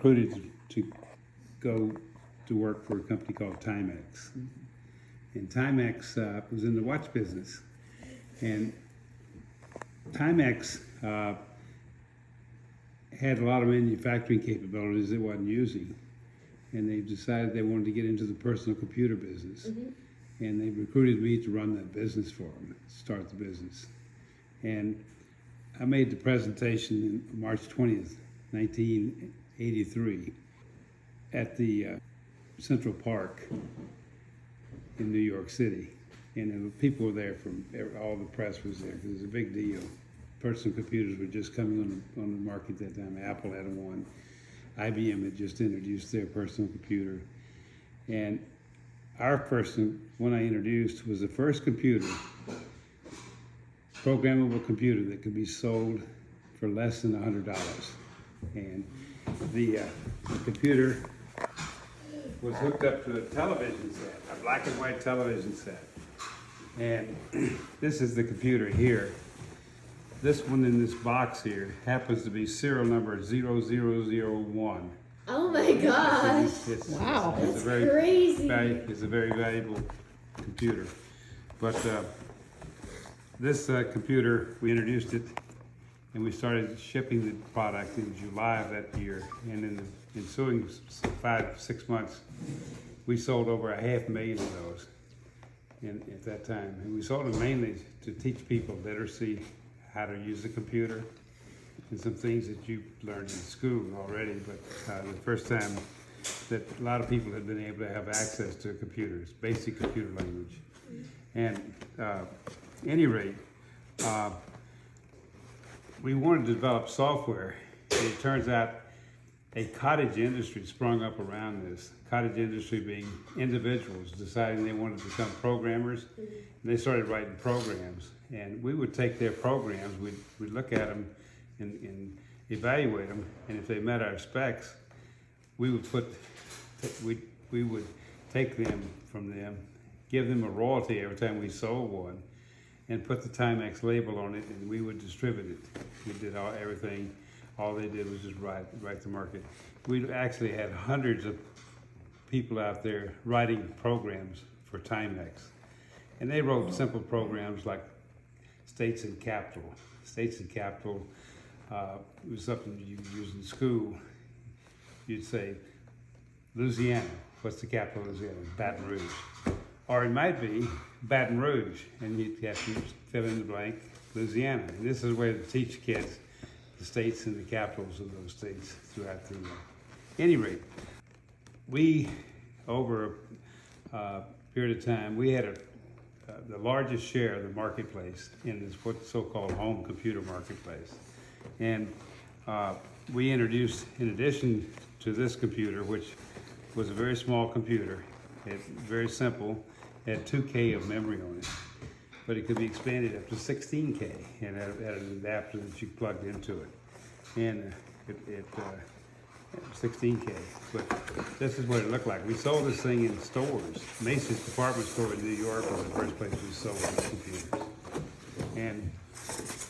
recruited to go to work for a company called Timex. And Timex was in the watch business. And Timex had a lot of manufacturing capabilities it wasn't using. And they decided they wanted to get into the personal computer business. And they recruited me to run that business for them, start the business. And I made the presentation on March 20th, 1983 at the Central Park in New York City. And people were there from, all the press was there, because it was a big deal. Personal computers were just coming on the market at that time. Apple had one. IBM had just introduced their personal computer. And our person, one I introduced, was the first computer, programmable computer that could be sold for less than $100. And the computer was hooked up to a television set, a black and white television set. And this is the computer here. This one in this box here happens to be serial number 0001. Oh my gosh. Wow. That's crazy. It's a very valuable computer. But this computer, we introduced it and we started shipping the product in July of that year. And in the ensuing 5-6 months, we sold over 500,000 of those at that time. And we sold them mainly to teach people literacy, how to use a computer, and some things that you learned in school already, but the first time that a lot of people had been able to have access to computers, basic computer language. And any rate, we wanted to develop software, and it turns out a cottage industry sprung up around this. Cottage industry being individuals deciding they wanted to become programmers, and they started writing programs. And we would take their programs, we'd look at them and evaluate them, and if they met our specs, we would take them from them, give them a royalty every time we sold one, and put the Timex label on it, and we would distribute it. We did everything. All they did was just write the market. We actually had hundreds of people out there writing programs for Timex, and they wrote simple programs like states and capital. States and capital was something you use in school. You'd say, Louisiana, what's the capital of Louisiana? Baton Rouge. Or it might be Baton Rouge, and you'd have to fill in the blank, Louisiana. And this is a way to teach kids the states and the capitals of those states throughout the any rate. We, over a period of time, we had the largest share of the marketplace in this what's so-called home computer marketplace. And we introduced, in addition to this computer, which was a very small computer, very simple, had 2K of memory on it, but it could be expanded up to 16K and had an adapter that you plugged into it. And 16K, but this is what it looked like. We sold this thing in stores. Macy's department store in New York was the first place we sold computers. And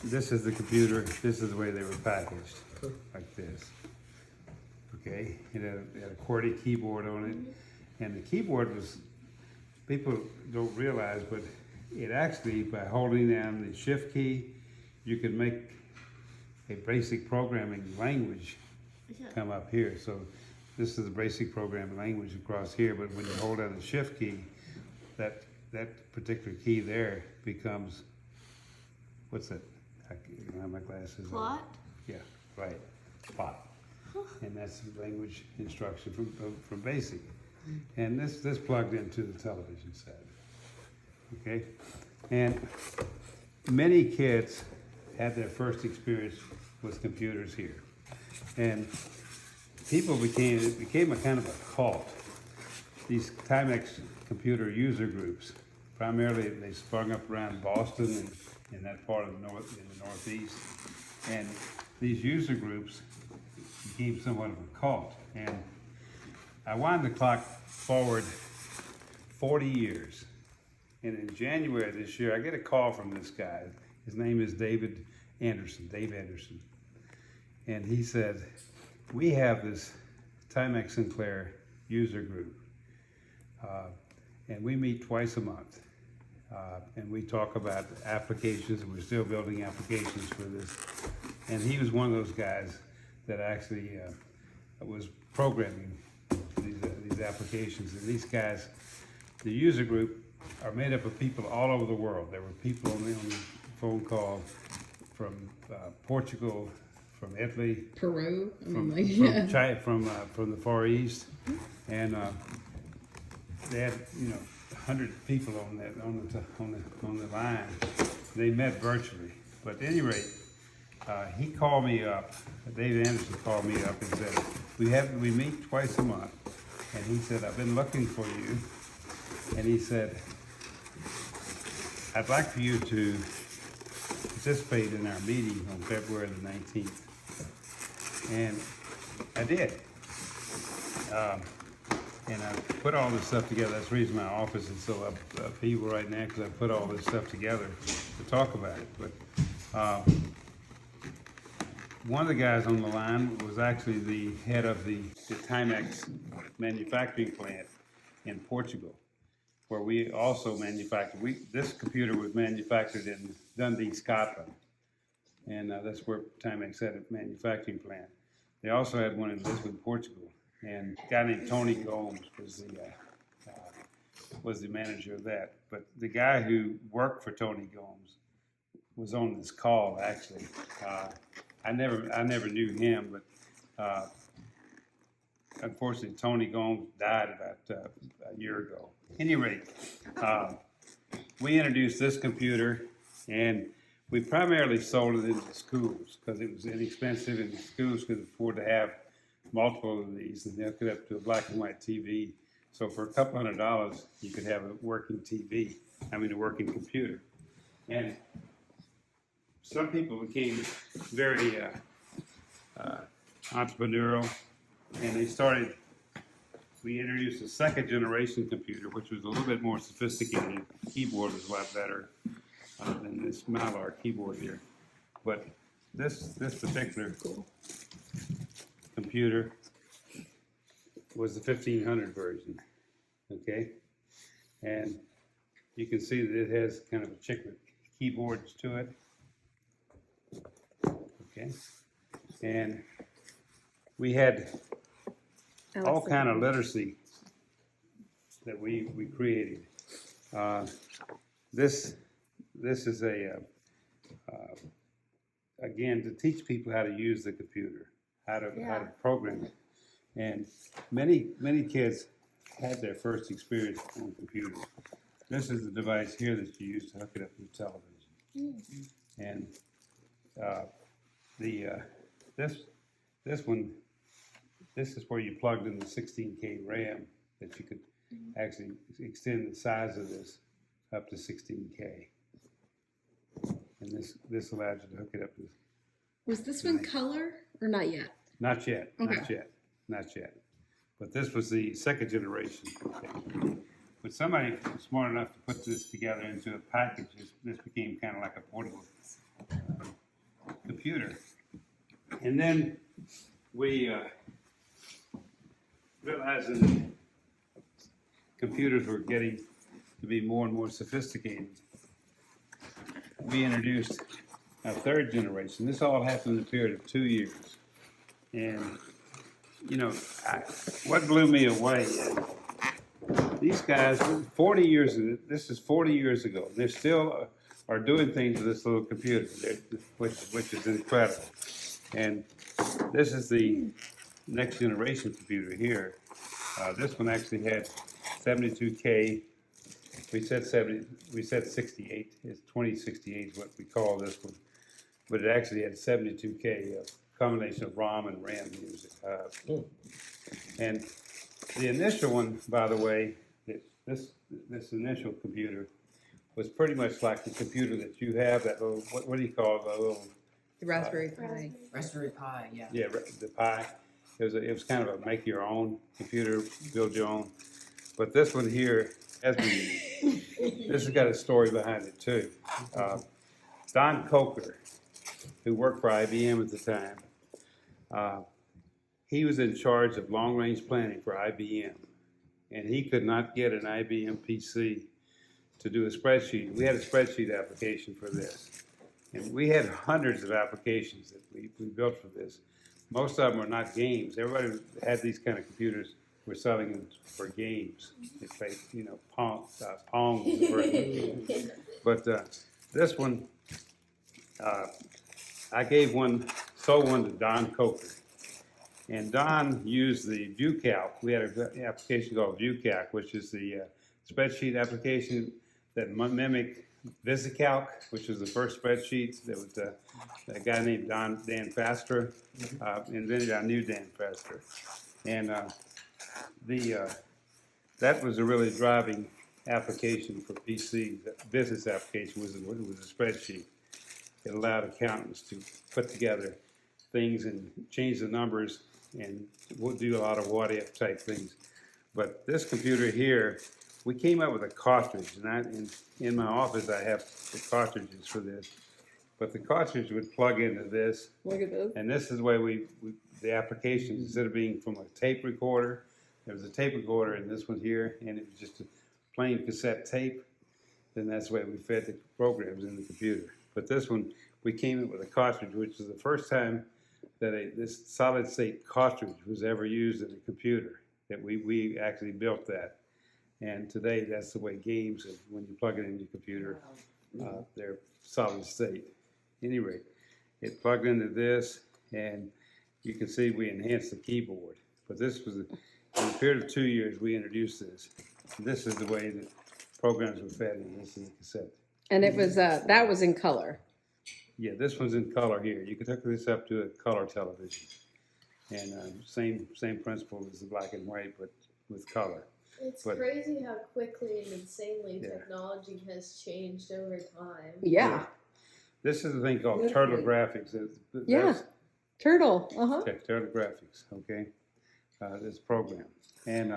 this is the computer. This is the way they were packaged, like this. Okay, it had a QWERTY keyboard on it, and the keyboard was, people don't realize, but it actually, by holding down the shift key, you could make a basic programming language come up here. So this is the basic programming language across here, but when you hold down the shift key, that particular key there becomes, what's that? I don't have my glasses on. Plot? Yeah, right, plot. And that's the language instruction from basic. And this plugged into the television set, okay? And many kids had their first experience with computers here. And people it became a kind of a cult. These Timex computer user groups, primarily they sprung up around Boston and in that part of the Northeast. And these user groups became somewhat of a cult. And I wind the clock forward 40 years. And in January of this year, I get a call from this guy. His name is Dave Anderson. And he said, we have this Timex Sinclair user group. And we meet twice a month. And we talk about applications, and we're still building applications for this. And he was one of those guys that actually was programming these applications. And these guys, the user group, are made up of people all over the world. There were people on the phone call from Portugal, from Italy, Peru, from yeah. from the Far East, and they had 100 people on the line. They met virtually, but at any rate, he called me up. Dave Anderson called me up and said, "We meet twice a month," and he said, "I've been looking for you," and he said, "I'd like for you to participate in our meeting on February the 19th." And I did. And I put all this stuff together. That's the reason my office is so upheaval right now, because I put all this stuff together to talk about it. But one of the guys on the line was actually the head of the Timex manufacturing plant in Portugal, where we also manufactured. This computer was manufactured in Dundee, Scotland, and that's where Timex had a manufacturing plant. They also had one in Lisbon, Portugal, and a guy named Tony Gomes was the manager of that. But the guy who worked for Tony Gomes was on this call actually. I never knew him, but unfortunately Tony Gomes died about a year ago. At any rate, we introduced this computer, and we primarily sold it into schools because it was inexpensive, and schools could afford to have multiple of these, and they hooked it up to a black and white TV. So for a couple $100, you could have a working TV, a working computer. And some people became very entrepreneurial, and we introduced a second generation computer, which was a little bit more sophisticated. The keyboard was a lot better than this Mylar keyboard here. But this particular computer was the 1500 version, okay? And you can see that it has kind of a chiclet keyboards to it, okay? And we had all kind of literacy that we created. This is again, to teach people how to use the computer, how to program it. And many kids had their first experience on computers. This is the device here that you use to hook it up to the television. And this is where you plugged in the 16K RAM that you could actually extend the size of this up to 16K. And this allows you to hook it up to. Was this one color or not yet? Not yet, Okay. not yet. But this was the second generation. But somebody was smart enough to put this together into a package. This became kind of like a portable computer. And then we realizing that computers were getting to be more and more sophisticated, we introduced a third generation. This all happened in a period of 2 years. And, what blew me away is these guys, 40 years ago, this is 40 years ago, they still are doing things with this little computer, which is incredible. And this is the next generation computer here. This one actually had 72K. We said 68. It's 2068 is what we call this one. But it actually had 72K, combination of ROM and RAM music. And the initial one, by the way, this initial computer was pretty much like the computer that you have, that little, what do you call it, the little... The Raspberry Pi. Raspberry Pi, yeah. Yeah, the Pi. It was kind of a make your own computer, build your own. But this one here, this has got a story behind it too. Don Coker, who worked for IBM at the time, he was in charge of long-range planning for IBM, and he could not get an IBM PC to do a spreadsheet. We had a spreadsheet application for this, and we had hundreds of applications that we built for this. Most of them were not games. Everybody had these kind of computers. We're selling them for games. They play, Pong was the first one. But this one, I sold one to Don Coker. And Don used the ViewCalc. We had an application called ViewCalc, which is the spreadsheet application that mimicked VisiCalc, which was the first spreadsheet that was a guy named Dan Faster invented. I knew Dan Faster. And that was a really driving application for PCs. The business application was a spreadsheet. It allowed accountants to put together things and change the numbers, and we'll do a lot of what if type things. But this computer here, we came up with a cartridge, and in my office I have the cartridges for this. But the cartridge would plug into this. Look at this. And this is the way the application, instead of being from a tape recorder, there was a tape recorder in this one here, and it was just a plain cassette tape. Then that's the way we fed the programs in the computer. But this one, we came up with a cartridge, which was the first time that this solid state cartridge was ever used in a computer. That we actually built that. And today, that's the way games, when you plug it in your computer, they're solid state. At any rate, it plugged into this, and you can see we enhanced the keyboard. But this was, in a period of 2 years, we introduced this. And this is the way that programs were fed in. This is the cassette. And it was that was in color. Yeah, this one's in color here. You could hook this up to a color television. And same principle as the black and white, but with color. It's But- crazy how quickly and insanely Yeah. technology has changed over time. Yeah. This is a thing called Turtle Graphics. Yeah. Turtle. Turtle Graphics, okay? This program. And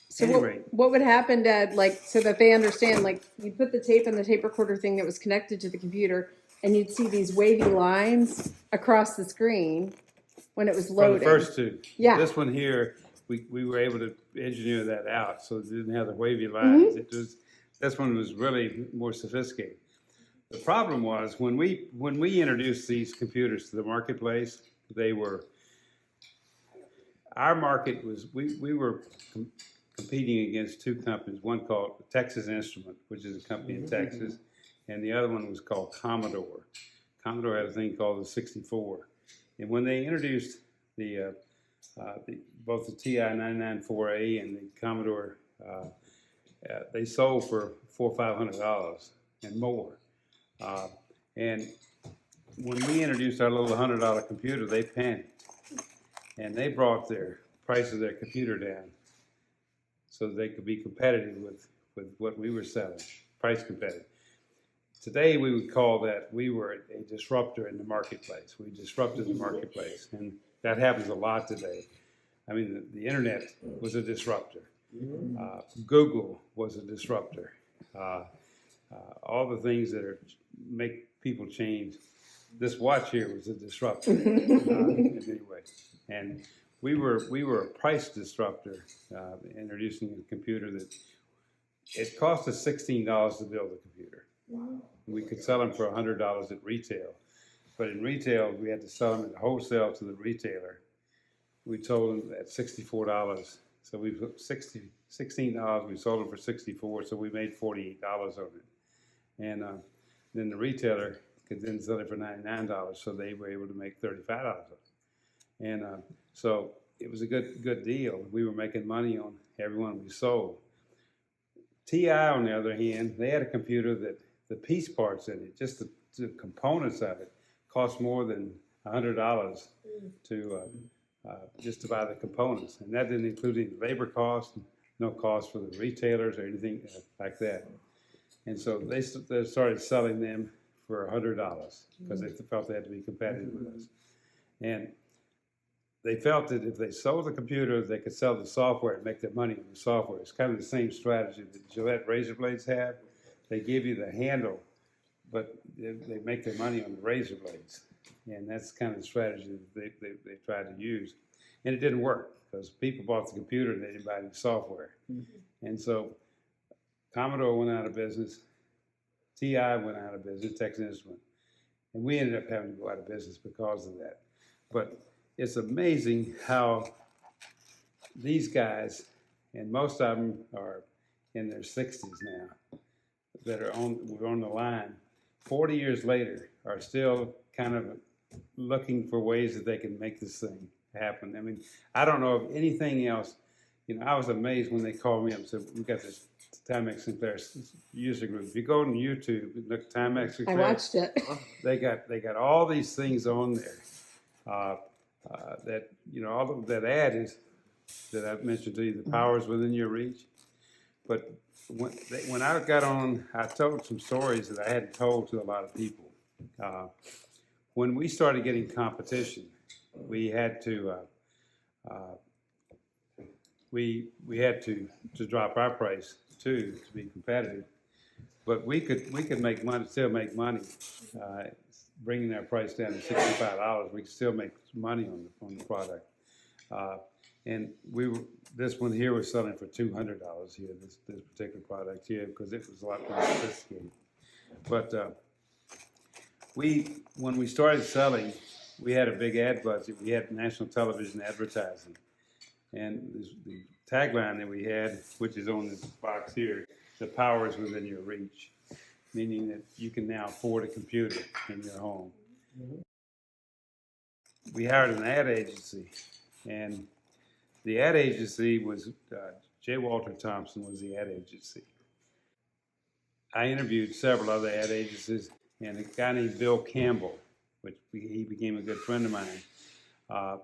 So anyway, what would happen, Dad, so that they understand, you put the tape in the tape recorder thing that was connected to the computer, and you'd see these wavy lines across the screen when it was for loading. the first two. Yeah. This one here, we were able to engineer that out so it didn't have the wavy lines. This one was really more sophisticated. The problem was when we introduced these computers to the marketplace, our market was, we were competing against two companies, one called Texas Instrument, which is a company in Texas, and the other one was called Commodore. Commodore had a thing called the 64. And when they introduced both the TI 994A and the Commodore, they sold for $400 or $500 and more. And when we introduced our little $100 computer, they panicked. And they brought their price of their computer down so that they could be competitive with what we were selling, price competitive. Today, we would call that we were a disruptor in the marketplace. We disrupted the marketplace, and that happens a lot today. I mean, the internet was a disruptor. Google was a disruptor. All the things that make people change. This watch here was a disruptor in many ways. And we were a price disruptor, introducing a computer that it cost us $16 to build a computer. We could sell them for $100 at retail, but in retail we had to sell them at wholesale to the retailer. We sold them at $64, so we put $16. We sold them for $64, so we made $48 on it. And then the retailer could then sell it for $99, so they were able to make $35 on it. And so it was a good deal. We were making money on every one we sold. TI, on the other hand, they had a computer that the piece parts in it, just the components of it, cost more than $100 to just to buy the components. And that didn't include any labor costs, no cost for the retailers or anything like that. And so they started selling them for $100 because they felt they had to be competitive with us. And they felt that if they sold the computer, they could sell the software and make their money on the software. It's kind of the same strategy that Gillette razor blades have. They give you the handle, but they make their money on the razor blades. And that's kind of the strategy that they try to use. and it didn't work because people bought the computer and they didn't buy the software. And so Commodore went out of business, TI went out of business, Texas Instruments, and we ended up having to go out of business because of that. But it's amazing how these guys, and most of them are in their 60s now, that were on the line, 40 years later, are still kind of looking for ways that they can make this thing happen. I mean, I don't know of anything else. You know, I was amazed when they called me up and said, we got this Timex Sinclair user group. If you go on YouTube and look at Timex I Sinclair, watched it. they got all these things on there. That, you know, all of that ad is that I've mentioned to you, the powers within your reach. But when I got on, I told some stories that I hadn't told to a lot of people. When we started getting competition, we had to we had to drop our price too to be competitive. But we could make money, still make money, bringing our price down to $65. We could still make money on the product. And this one here was selling for $200 here, this particular product here, because it was a lot more sophisticated. But when we started selling, we had a big ad budget. We had national television advertising. And the tagline that we had, which is on this box here, the power is within your reach, meaning that you can now afford a computer in your home. We hired an ad agency, and the ad agency was, J. Walter Thompson was the ad agency. I interviewed several other ad agencies, and a guy named Bill Campbell, he became a good friend of mine.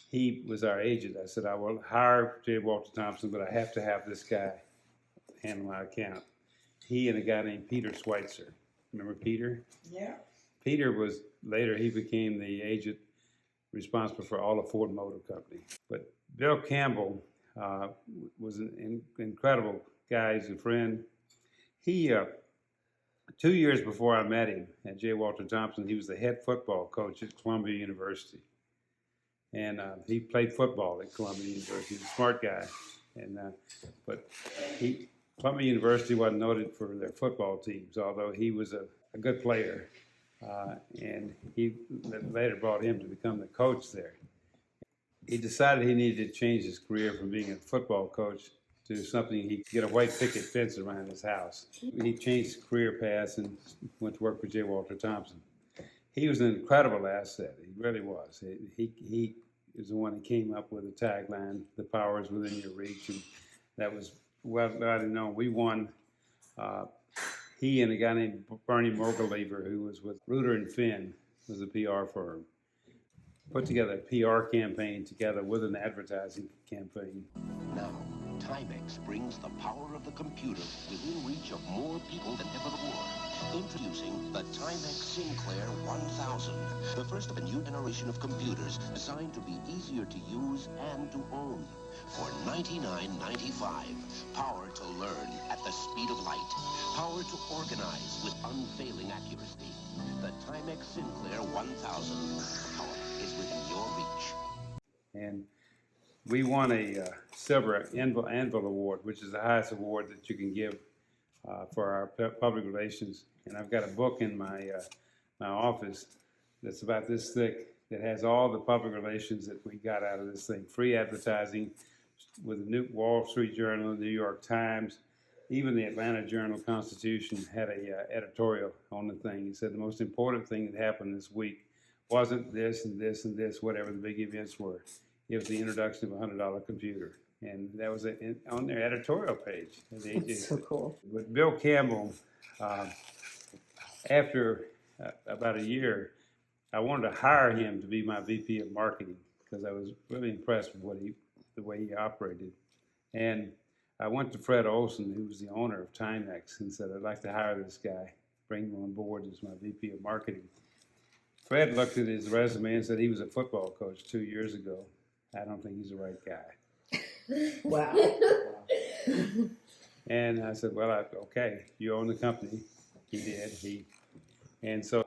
He was our agent. I said, I will hire J. Walter Thompson, but I have to have this guy handle my account. He and a guy named Peter Schweitzer. Remember Peter? Yeah. Peter he became the agent responsible for all of Ford Motor Company. But Bill Campbell was an incredible guy. He's a friend. He, 2 years before I met him at J. Walter Thompson, he was the head football coach at Columbia University. And he played football at Columbia University. He's a smart guy. And but Columbia University wasn't noted for their football teams, although he was a good player. And he later brought him to become the coach there. He decided he needed to change his career from being a football coach to something he could get a white picket fence around his house. He changed his career paths and went to work for J. Walter Thompson. He was an incredible asset. He really was. He was the one that came up with the tagline, "The power is within your reach," and that was well known. We won. He and a guy named Bernie Morgelever, who was with Reuter and Finn, was a PR firm, put together a PR campaign together with an advertising campaign. Now, Timex brings the power of the computer within reach of more people than ever before. Introducing the Timex Sinclair 1000, the first of a new generation of computers designed to be easier to use and to own. For $99.95, power to learn at the speed of light, power to organize with unfailing accuracy. The Timex Sinclair 1000, power is within your reach. And we won a silver anvil award, which is the highest award that you can give for our public relations. And I've got a book in my office that's about this thick that has all the public relations that we got out of this thing. Free advertising with the New Wall Street Journal, the New York Times, even the Atlanta Journal-Constitution had a editorial on the thing. He said the most important thing that happened this week wasn't this and this and this, whatever the big events were. It was the introduction of a $100 computer. And that was on their editorial page. That's so cool. But Bill Campbell, after about a year, I wanted to hire him to be my VP of marketing because I was really impressed with the way he operated. And I went to Fred Olson, who was the owner of Timex, and said, I'd like to hire this guy, bring him on board as my VP of marketing. Fred looked at his resume and said he was a football coach 2 years ago. I don't think he's the right guy. Wow. And I said, well, okay, you own the company. He did. And so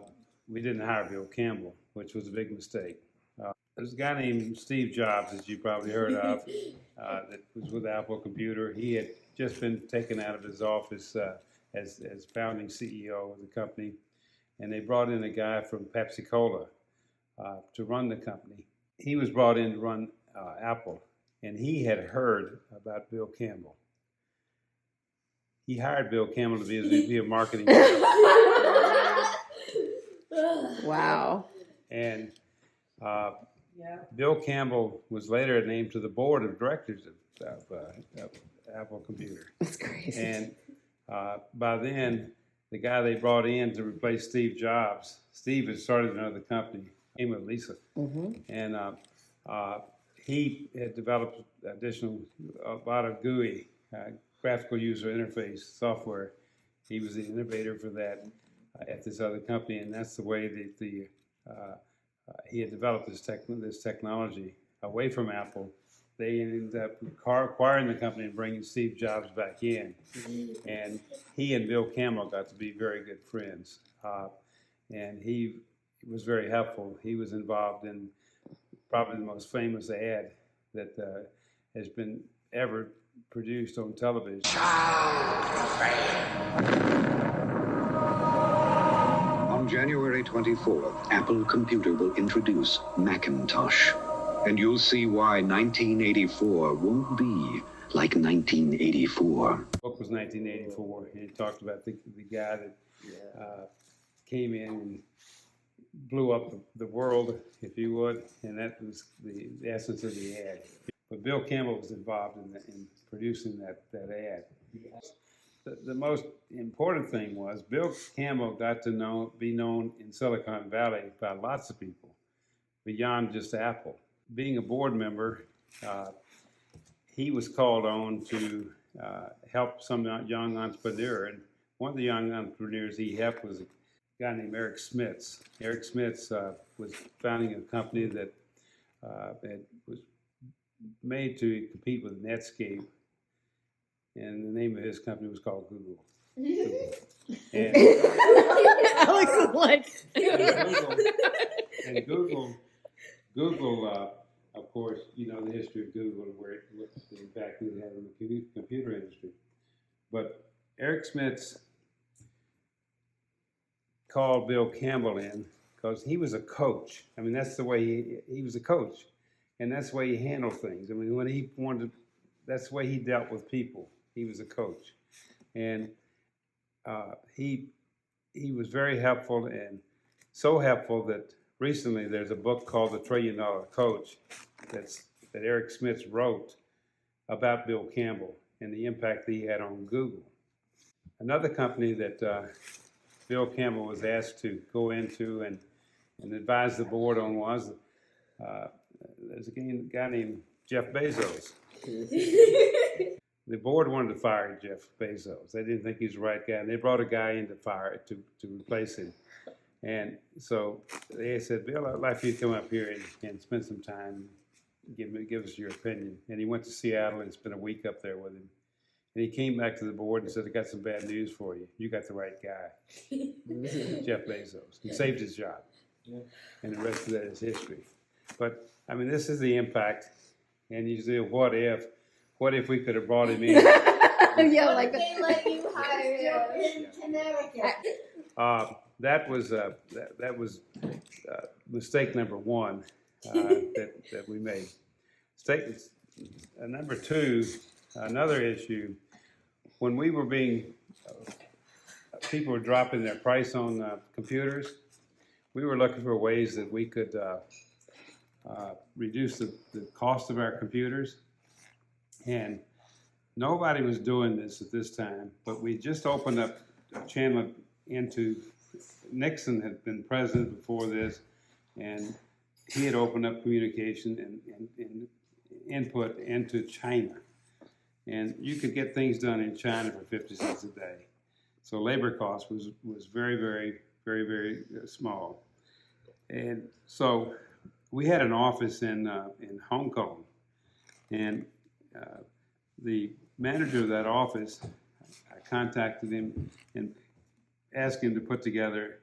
we didn't hire Bill Campbell, which was a big mistake. There's a guy named Steve Jobs that you probably heard of that was with Apple Computer. He had just been taken out of his office as founding CEO of the company, and they brought in a guy from Pepsi Cola to run the company. He was brought in to run Apple, and he had heard about Bill Campbell. He hired Bill Campbell to be his VP of marketing. Wow. And Bill Campbell was later named to the board of directors of Apple Computer. That's crazy. And by then, the guy they brought in to replace Steve Jobs, Steve had started another company, name of Lisa. And he had developed a lot of GUI, graphical user interface software. He was the innovator for that at this other company, and that's the way that he had developed this technology away from Apple. They ended up acquiring the company and bringing Steve Jobs back in, and he and Bill Campbell got to be very good friends. And he was very helpful. He was involved in probably the most famous ad that has been ever produced on television. On January 24th, Apple Computer will introduce Macintosh. And you'll see why 1984 won't be like 1984. The book was 1984, and it talked about the guy that came in and blew up the world, if you would, and that was the essence of the ad. But Bill Campbell was involved in producing that ad. The most important thing was Bill Campbell got to be known in Silicon Valley by lots of people beyond just Apple. Being a board member, he was called on to help some young entrepreneur. And one of the young entrepreneurs he helped was a guy named Eric Smits. Eric Smits was founding a company that was made to compete with Netscape. And the name of his company was called Google. And Alex is like, Google, of course, you know the history of Google and what the impact it had on the computer industry. But Eric Smits called Bill Campbell in because he was a coach. I mean, that's the way he was a coach, and that's the way he handled things. I mean, when he wanted, that's the way he dealt with people. He was a coach, and he was very helpful, and so helpful that recently there's a book called The $1 Trillion Coach that Eric Smits wrote about Bill Campbell and the impact that he had on Google. Another company that Bill Campbell was asked to go into and advise the board on was there's a guy named Jeff Bezos. The board wanted to fire Jeff Bezos. They didn't think he was the right guy, and they brought a guy in to replace him. And so they said, Bill, I'd like you to come up here and spend some time, give us your opinion. And he went to Seattle and spent a week up there with him. And he came back to the board and said, I got some bad news for you. You got the right guy, Jeff Bezos. He saved his job. And the rest of that is history. But, I mean, this is the impact. And you say, what if we could have brought him in? yeah, like they let you hire him in Connecticut. That was mistake number one that we made. Mistake number two, another issue. When we were people were dropping their price on computers. We were looking for ways that we could reduce the cost of our computers, and nobody was doing this at this time. But we just opened up a channel into. Nixon had been president before this, and he had opened up communication and input into China. And you could get things done in China for 50 cents a day. So labor cost was very, very, very, very small. And so we had an office in Hong Kong, and the manager of that office, I contacted him and asked him to put together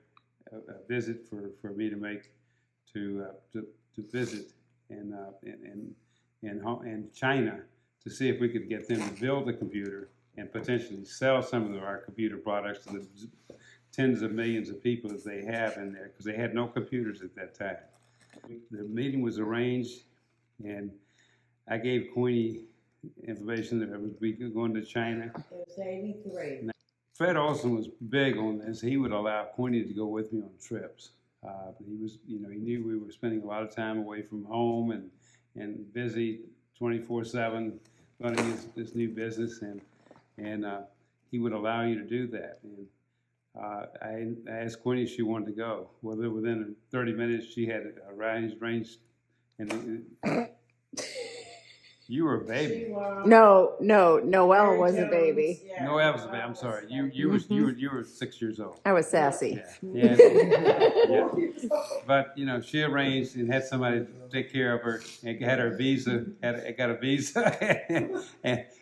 a visit for me to make to visit and China to see if we could get them to build a computer and potentially sell some of our computer products to the tens of millions of people that they have in there, because they had no computers at that time. The meeting was arranged, and I gave Queenie information that I would be going to China. It was 83. Fred Olson was big on this. He would allow Queenie to go with me on trips. He was, he knew we were spending a lot of time away from home and busy 24/7 running this new business, and he would allow you to do that. And I asked Queenie if she wanted to go. Well, within 30 minutes, she had arranged, and you were a baby. No, Noelle was a baby. No, I was a baby. I'm sorry. You were 6 years old. I was sassy. Yeah. Yeah. But she arranged and had somebody to take care of her, and had her visa. Got a visa,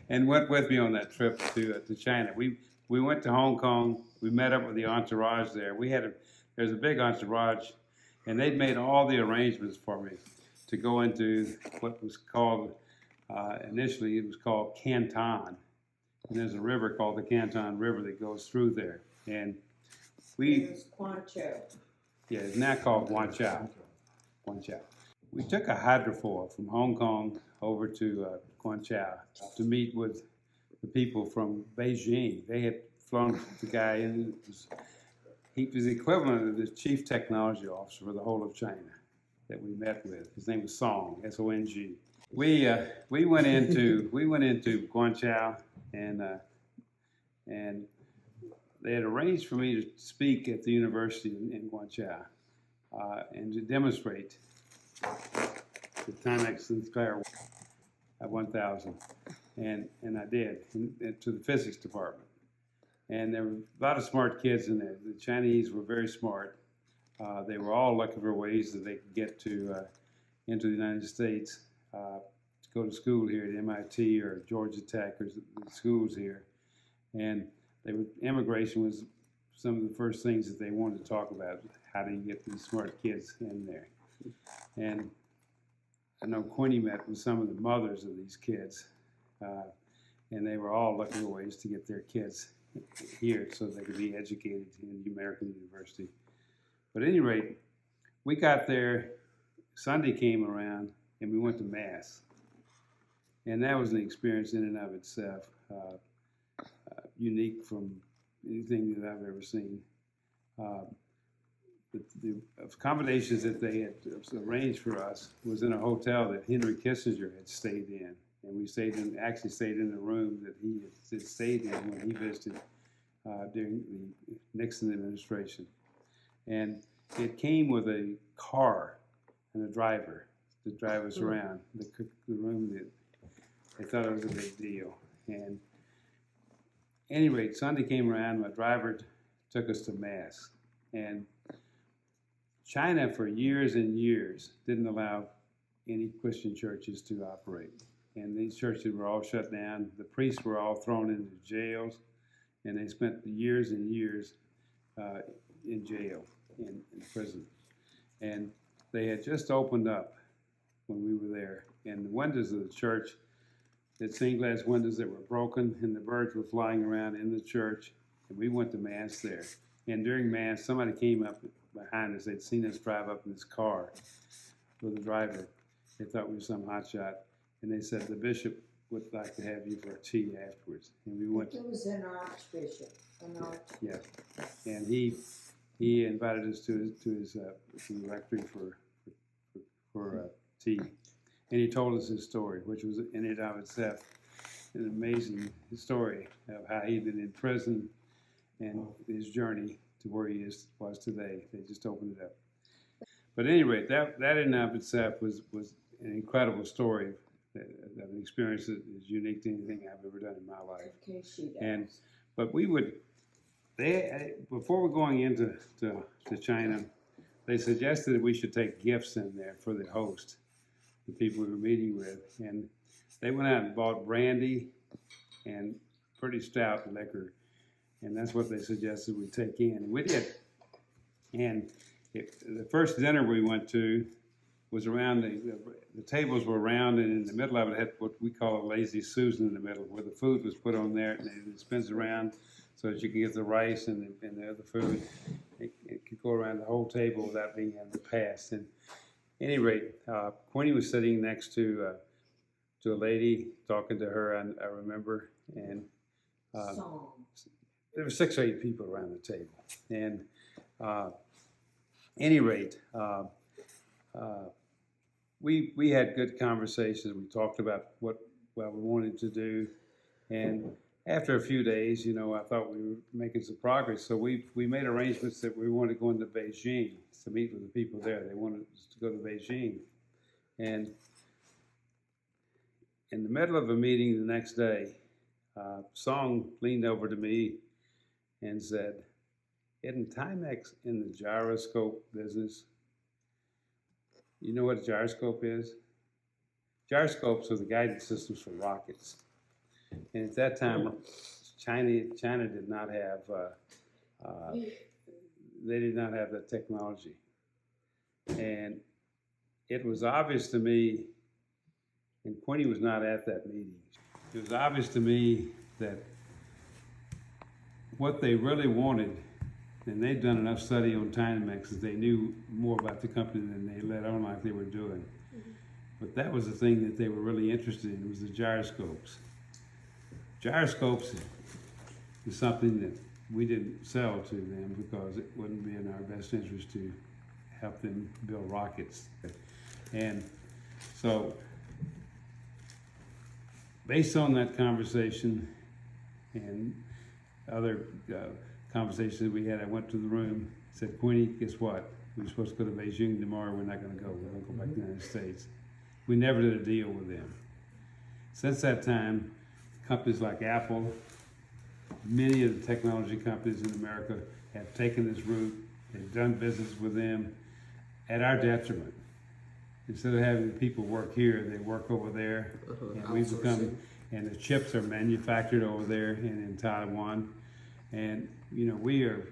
and went with me on that trip to China. We went to Hong Kong. We met up with the entourage there. There's a big entourage, and they'd made all the arrangements for me to go into what was called. Initially, it was called Canton, and there's a river called the Canton River that goes through there. And It was Quancho. yeah, it's now called Guangzhou. We took a hydrofoil from Hong Kong over to Guangzhou to meet with the people from Beijing. They had flown the guy in. He was the equivalent of the chief technology officer for the whole of China that we met with. His name was Song, S-O-N-G. We went into Guangzhou, and they had arranged for me to speak at the university in Guangzhou and to demonstrate the Timex Sinclair 1000, and I did to the physics department. And there were a lot of smart kids in there. The Chinese were very smart. They were all looking for ways that they could get into the United States. To go to school here at MIT or Georgia Tech or the schools here, and immigration was some of the first things that they wanted to talk about. How do you get these smart kids in there? And I know Queenie met with some of the mothers of these kids, and they were all looking for ways to get their kids here so they could be educated in the American university. But at any rate, we got there. Sunday came around, and we went to Mass. And that was an experience in and of itself, unique from anything that I've ever seen. The accommodations that they had arranged for us was in a hotel that Henry Kissinger had stayed in. And we stayed in the room that he had stayed in when he visited during the Nixon administration. And it came with a car and a driver to drive us around the room. That they thought it was a big deal. And at any rate, Sunday came around, my driver took us to Mass. And China, for years and years, didn't allow any Christian churches to operate. And these churches were all shut down. The priests were all thrown into jails, and they spent years and years in jail, in prison. And they had just opened up when we were there, and the windows of the church, had stained glass windows that were broken, and the birds were flying around in the church, and we went to Mass there. And during Mass, somebody came up behind us. They'd seen us drive up in this car with the driver. They thought we were some hotshot, and they said, the bishop would like to have you for a tea afterwards. And we went. It was an archbishop. Yeah, and he invited us to the rectory for tea, and he told us his story, which was in and of itself an amazing story of how he'd been in prison and his journey to where he was today. They just opened it up. But at any rate, that in and of itself was an incredible story of an experience that is unique to anything I've ever done in my life. Okay, she does. But we would. Before we're going into China, they suggested that we should take gifts in there for the host, the people we were meeting with. And they went out and bought brandy and pretty stout liquor. And that's what they suggested we take in. And we did. And the first dinner we went to, was around, the tables were round, and in the middle of it had what we call a lazy Susan in the middle, where the food was put on there, and it spins around so that you can get the rice and the other food. It could go around the whole table without being able to pass. And at any rate, Queenie was sitting next to a lady, talking to her, I remember, and Song. there were 6 or 8 people around the table. And any rate, we had good conversations. We talked about what we wanted to do, and after a few days, you know, I thought we were making some progress. So we made arrangements that we wanted to go into Beijing to meet with the people there. They wanted us to go to Beijing, and in the middle of a meeting the next day, Song leaned over to me and said, "Isn't Timex in the gyroscope business?" You know what a gyroscope is? Gyroscopes are the guidance systems for rockets. And at that time, China did not have, they did not have that technology. And it was obvious to me, and Queenie was not at that meeting, it was obvious to me that what they really wanted, and they'd done enough study on Timex that they knew more about the company than they let on like they were doing. But that was the thing that they were really interested in, was the gyroscopes. Gyroscopes is something that we didn't sell to them because it wouldn't be in our best interest to help them build rockets. And so, based on that conversation and other conversations we had, I went to the room, said, "Queenie, guess what? We're supposed to go to Beijing tomorrow. We're not going to go. We're going to go back to the United States." We never did a deal with them. Since that time, companies like Apple, many of the technology companies in America have taken this route. They've done business with them at our detriment. Instead of having the people work here, they work over there, and we've become, and the chips are manufactured over there and in Taiwan. And you know, we're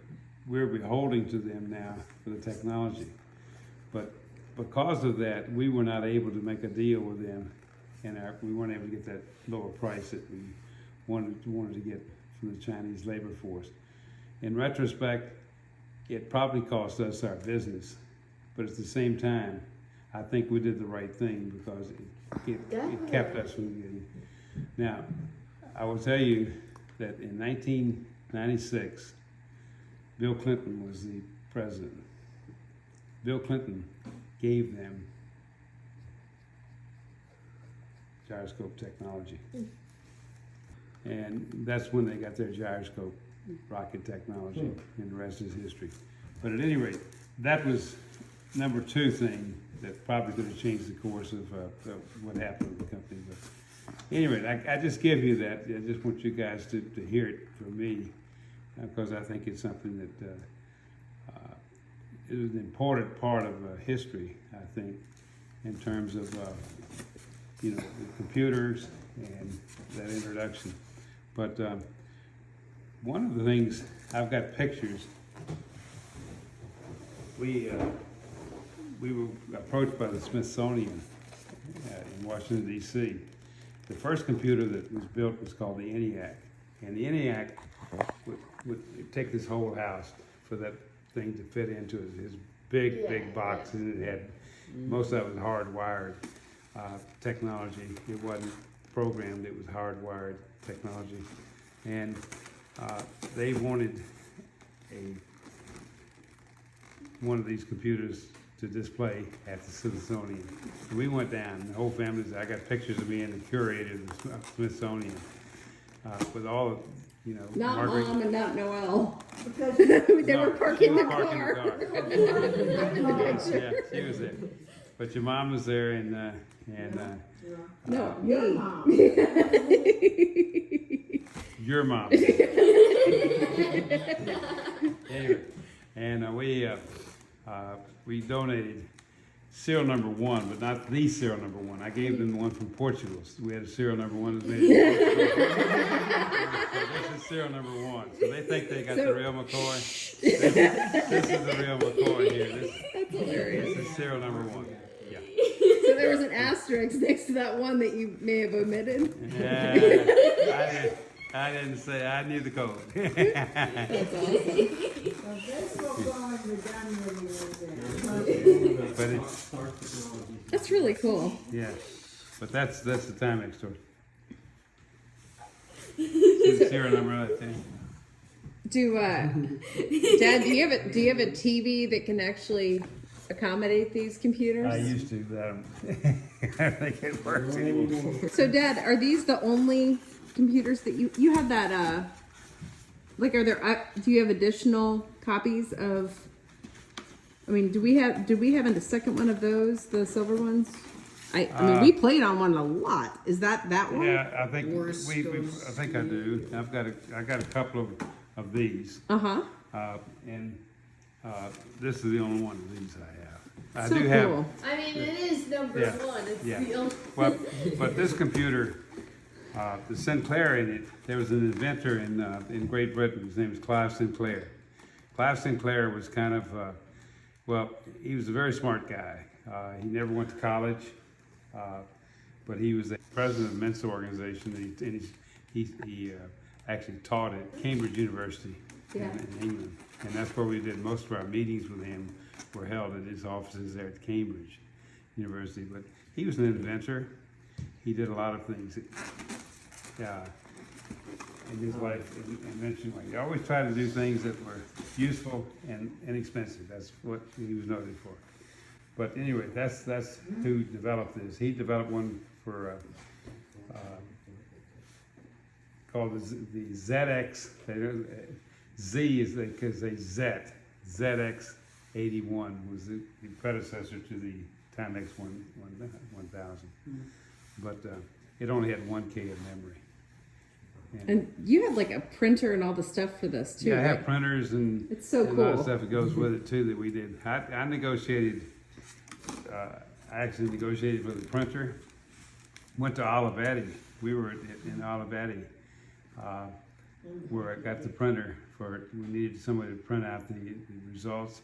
beholden to them now for the technology. But because of that, we were not able to make a deal with them, and we weren't able to get that lower price that we wanted to get from the Chinese labor force. In retrospect, it probably cost us our business, but at the same time, I think we did the right thing because it kept us from getting. Now, I will tell you that in 1996, Bill Clinton was the president. Bill Clinton gave them gyroscope technology. And that's when they got their gyroscope rocket technology, and the rest is history. But at any rate, that was number 2 thing that probably could have changed the course of what happened with the company. But at any rate, I just give you that. I just want you guys to hear it from me, because I think it's something that is an important part of history, I think, in terms of you know, the computers and that introduction. But one of the things, I've got pictures. We were approached by the Smithsonian in Washington, D.C. The first computer that was built was called the ENIAC. And the ENIAC would take this whole house for that thing to fit into his big box, and it had, most of it was hardwired technology. It wasn't programmed, it was hardwired technology. And they wanted one of these computers to display at the Smithsonian. And we went down, the whole family, I got pictures of me and the curator of the Smithsonian with all of, you know, Not Margaret. Mom and not Noelle. Because They No, were parking she the was parking car. Yeah, she was there. But your mom was there, and No, your me. mom. your mom. Anyway, and we donated serial number 1, but not the serial number 1. I gave them the one from Portugal. We had a serial number 1 that was made in Portugal. So this is serial number 1. So they think they got the real McCoy. This is the real McCoy here. This is serial number 1. Yeah. there's an asterisk next to that one that you may have omitted. Yeah, I didn't say, I knew the code. That's awesome. So this will go in the done But it, That's really cool. yeah, but that's the Timex store. See the serial number right there. Dad, do you have a TV that can actually accommodate these computers? I used to, but I don't I don't think it works anymore. So, Dad, are these the only computers that you have that? Like, are there? Do you have additional copies of? I mean, do we have a second one of those, the silver ones? I mean, we played on one a lot. Is that one? Yeah, I think I think I do. I got a couple of these. Uh-huh. And this is the only one of these I have. I So do cool. have. I mean, it is number Yeah, one. It's yeah. the only. But this computer, the Sinclair in it, there was an inventor in Great Britain. His name was Clive Sinclair. Clive Sinclair was kind of, well, he was a very smart guy. He never went to college, but he was the president of the Mensa organization, and he actually taught at Cambridge University in England. And that's where we did most of our meetings with him were held at his offices there at Cambridge University. But he was an inventor. He did a lot of things. In his life, invention. He always tried to do things that were useful and inexpensive. That's what he was noted for. But anyway, that's who developed this. He developed one for called the ZX. Z is because they ZX81 was the predecessor to the Timex 1000. But it only had 1K of memory. And you had like a printer and all the stuff for this too. Yeah, I have right? printers and It's so and a lot of cool. stuff that goes with it too that we did. I negotiated. I actually negotiated for the printer. Went to Olivetti. We were in Olivetti where I got the printer for it. We needed somebody to print out the results.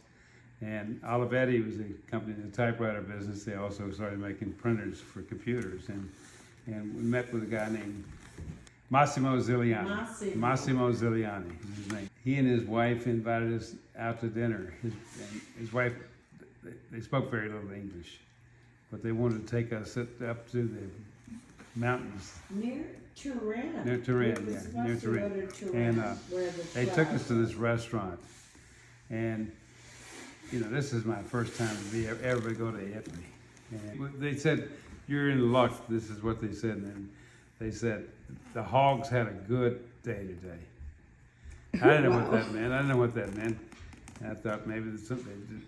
And Olivetti was a company in the typewriter business. They also started making printers for computers. And we met with a guy named Massimo Ziliani. Massimo Ziliani is his name. He and his wife invited us out to dinner. His wife, they spoke very little English, but they wanted to take us up to the mountains. Near Turin. Near Turin, We were yeah, supposed near to Turin. go to Turin, And where the they took us trials to this restaurant. And, you know, this is my first time to ever go to Italy. And they said, "You're in luck." This is what they said. And they said, "The hogs had a good day today." I didn't know what that meant. I didn't know what that meant. And I thought maybe they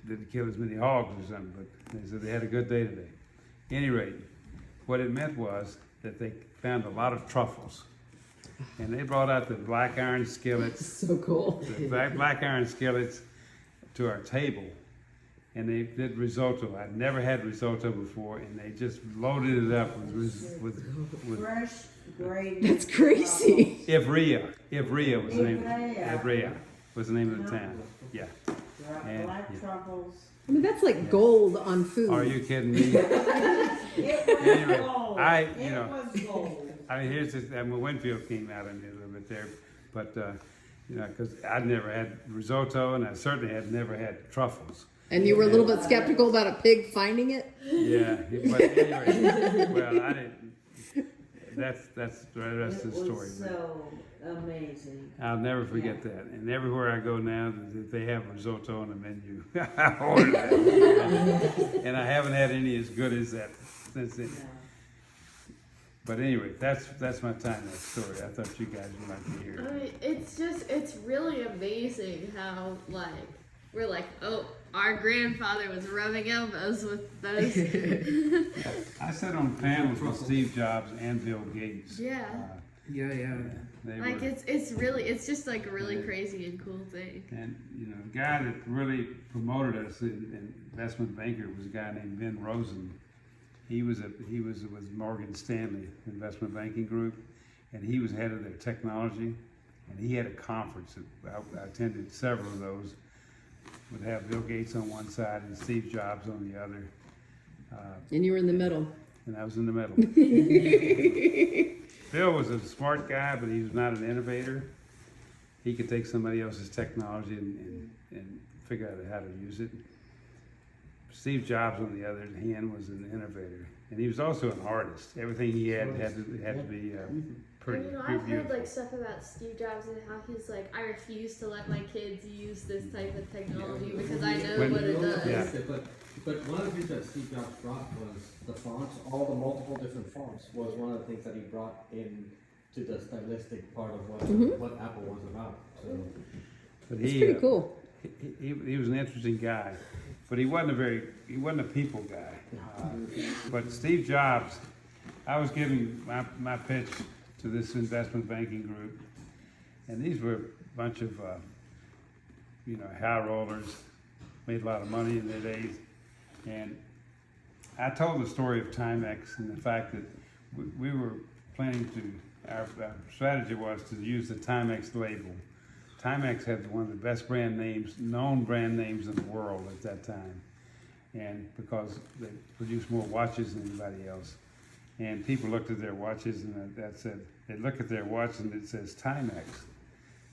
didn't kill as many hogs or something, but they said they had a good day today. At any rate, what it meant was that they found a lot of truffles. And they brought out the black iron skillets, So cool. the black iron skillets to our table. And they did risotto. I'd never had risotto before, and they just loaded it up with fresh grated. That's crazy. Ivrea. Ivrea was the name. Ivrea. Ivrea was the name of the town. Yeah. And- Black yeah. truffles. I mean, that's like gold on food. Are you kidding me? It was Anyway, gold. it was gold. I mean, here's this. I mean, Winfield came out in me a little bit there, but because I'd never had risotto, and I certainly had never had truffles. And you were a little bit skeptical about a pig finding it? Yeah, but anyway, well, I didn't. That's the rest of the story. It was so amazing. I'll never forget that. And everywhere I go now, they have risotto on the menu. I order that, and I haven't had any as good as that since then. But anyway, that's my time, that story. I thought you guys would like to hear I it. mean, it's really amazing how we're like, oh, our grandfather was rubbing elbows with those. I sat on panels with Steve Jobs and Bill Gates. Yeah. They Like were, it's just like a really crazy and cool thing. and the guy that really promoted us in investment banker was a guy named Ben Rosen. He was with Morgan Stanley investment banking group, and he was head of their technology. And he had a conference. I attended several of those. Would have Bill Gates on one side and Steve Jobs on the other. And you were in the middle. and I was in the middle. Phil was a smart guy, but he was not an innovator. He could take somebody else's technology and figure out how to use it. Steve Jobs, on the other hand, was an innovator, and he was also an artist. Everything he had to be pretty. I've heard beautiful. like stuff about Steve Jobs and how he's like, I refuse to let my kids use this type of technology because I know When- what it does. Yeah. But one of the things that Steve Jobs brought was the fonts, all the multiple different fonts was one of the things that he brought in to the stylistic part of what Apple was about. So But It's pretty cool. He was an interesting guy, but he wasn't a people guy. But Steve Jobs, I was giving my pitch to this investment banking group, and these were a bunch of high rollers, made a lot of money in their days, and I told the story of Timex and the fact that we were planning to, our strategy was to use the Timex label. Timex had one of the best known brand names in the world at that time, and because they produced more watches than anybody else. And people looked at their watches and that said, they look at their watch and it says Timex.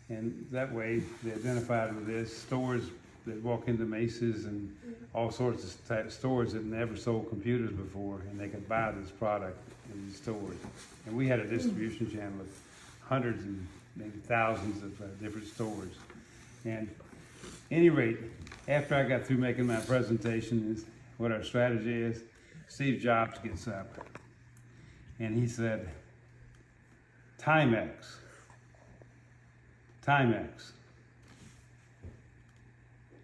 And that way they identified with this. Stores that walk into Macy's and all sorts of type stores that never sold computers before, and they could buy this product in these stores. And we had a distribution channel of hundreds and maybe thousands of different stores. And at any rate, after I got through making my presentation, is what our strategy is, Steve Jobs gets up and he said, Timex.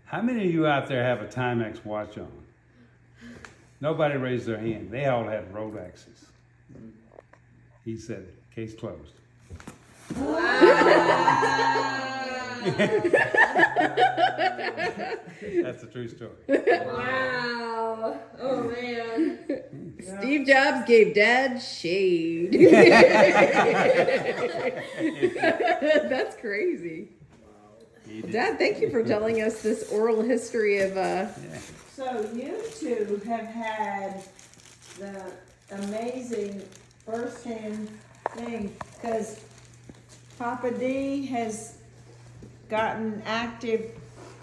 How many of you out there have a Timex watch on? Nobody raised their hand. They all had Rolexes. He said, case closed. That's a true story. Wow. Oh man. Steve Jobs gave Dad shade. That's crazy. He did. Dad, thank you for telling us this oral history of So you two have had the amazing first-hand thing, because Papa D has gotten active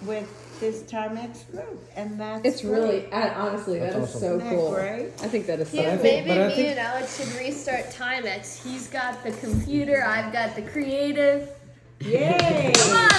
with this Timex group, and that's It's really, great. honestly, that That's is awesome. so Isn't that cool. great? I think that is so Yeah, cool. maybe but I me think- and Alex should restart Timex. He's got the computer, I've got the creative. Yay! Come on.